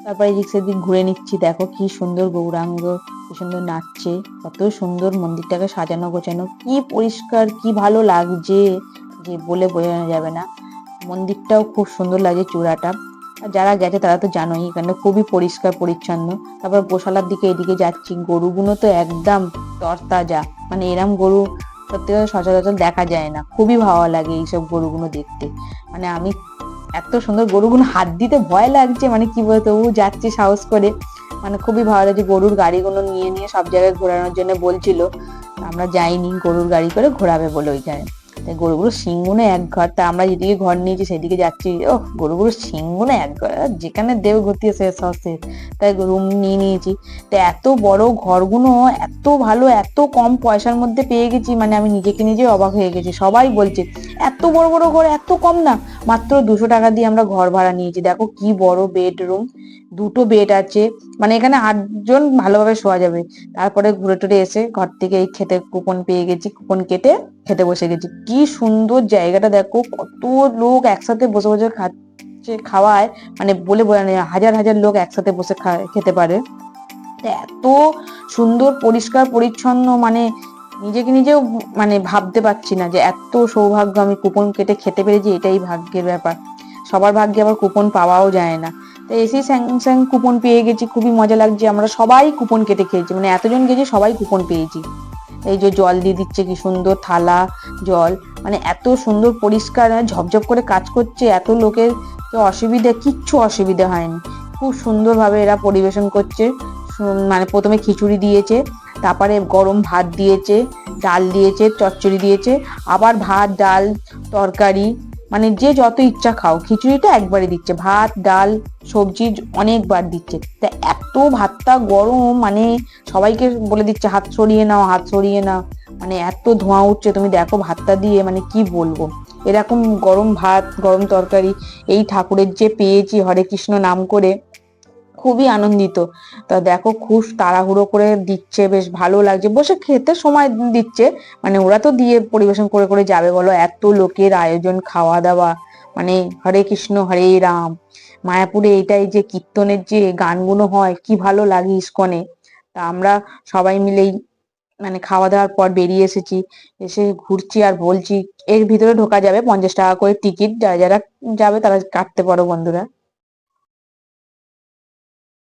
তারপরে এদিক সেদিক ঘুরে নিচ্ছি, দেখো কি সুন্দর গৌরাঙ্গ, কি সুন্দর নাচছে, কত সুন্দর মন্দিরটাকে সাজানো গোছানো, কি পরিষ্কার, কি ভালো লাগছে যে বলে বোঝানো যাবে না। মন্দিরটাও খুব সুন্দর লাগে চূড়াটা। আর যারা গেছে তারা তো জানোই এখানে খুবই পরিষ্কার পরিচ্ছন্ন। তারপর গোশালার দিকে এদিকে যাচ্ছি, গরুগুলো তো একদম তরতাজা, মানে এরম গরু সত্যি কথা সচরাচর দেখা যায় না, খুবই ভালো লাগে এইসব গরুগুলো দেখতে। মানে আমি এত সুন্দর গরুগুলো হাত দিতে ভয় লাগছে, মানে কি বলতো, ও যাচ্ছে সাহস করে, মানে খুবই ভালো লাগছে। গরুর গাড়িগুলো নিয়ে নিয়ে সব জায়গায় ঘোরানোর জন্য বলছিল, আমরা যাইনি, গরুর গাড়ি করে ঘোরাবে বলে ওইখানে। তাই গরুগুলো সিংগুনে এক ঘর, তা আমরা যেদিকে ঘর নিয়েছি সেদিকে যাচ্ছি, ও গরুগুলো সিংগুনে এক ঘর, আর যেখানে দেব ঘুরতে শেষ হচ্ছে। তাই রুম নিয়ে নিয়েছি। তো এত বড় ঘরগুলো, এত ভালো, এত কম পয়সার মধ্যে পেয়ে গেছি, মানে আমি নিজেকে নিজে অবাক হয়ে গেছি। সবাই বলছে এত বড় বড় ঘর এত কম না, মাত্র 200 টাকা দিয়ে আমরা ঘর ভাড়া নিয়েছি। দেখো কি বড় বেডরুম, দুটো বেড আছে, মানে এখানে 8 জন ভালোভাবে শোয়া যাবে। তারপরে ঘুরে টুরে এসে ঘর থেকে এই খেতে কুপন পেয়ে গেছি, কুপন কেটে খেতে বসে গেছি। কি সুন্দর জায়গাটা দেখো, কত লোক একসাথে বসে বসে খাচ্ছে, খাওয়ায়, মানে বলে বোঝানো যায় না। হাজার হাজার লোক একসাথে বসে খেতে পারে। এত সুন্দর পরিষ্কার পরিচ্ছন্ন, মানে নিজেকে নিজেও মানে ভাবতে পারছি না যে এত সৌভাগ্য, আমি কুপন কেটে খেতে পেরেছি, এটাই ভাগ্যের ব্যাপার। সবার ভাগ্যে আবার কুপন পাওয়াও যায় না। তো এসি স্যাং স্যাং কুপন পেয়ে গেছি, খুবই মজা লাগছে। আমরা সবাই কুপন কেটে খেয়েছি, মানে এতজন গেছি সবাই কুপন পেয়েছি। এই যে জল দিয়ে দিচ্ছে, কি সুন্দর থালা জল, মানে এত সুন্দর পরিষ্কার, ঝপঝপ করে কাজ করছে। এত লোকের যে অসুবিধা, কিচ্ছু অসুবিধা হয়নি। খুব সুন্দরভাবে এরা পরিবেশন করছে। মানে প্রথমে খিচুড়ি দিয়েছে, তারপরে গরম ভাত দিয়েছে, ডাল দিয়েছে, চচ্চড়ি দিয়েছে, আবার ভাত ডাল তরকারি, মানে যে যত ইচ্ছা খাও। খিচুড়িটা একবারই দিচ্ছে, ভাত ডাল সবজি অনেকবার দিচ্ছে। তা এত ভাতটা গরম, মানে সবাইকে বলে দিচ্ছে হাত সরিয়ে নাও, হাত সরিয়ে নাও, মানে এত ধোঁয়া উঠছে, তুমি দেখো ভাতটা দিয়ে, মানে কি বলবো। এরকম গরম ভাত গরম তরকারি এই ঠাকুরের যে পেয়েছি হরে কৃষ্ণ নাম করে, খুবই আনন্দিত। তা দেখো খুব তাড়াহুড়ো করে দিচ্ছে, বেশ ভালো লাগছে, বসে খেতে সময় দিচ্ছে, মানে ওরা তো দিয়ে পরিবেশন করে করে যাবে বলো, এত লোকের আয়োজন, খাওয়া দাওয়া, মানে হরে কৃষ্ণ হরে রাম। মায়াপুরে এটাই যে কীর্তনের যে গানগুলো হয়, কি ভালো লাগে ইস্কনে। তা আমরা সবাই মিলেই মানে খাওয়া দাওয়ার পর বেরিয়ে এসেছি, এসে ঘুরছি আর বলছি। এর ভিতরে ঢোকা যাবে, 50 টাকা করে টিকিট, যারা যারা যাবে তারা কাটতে পারো বন্ধুরা।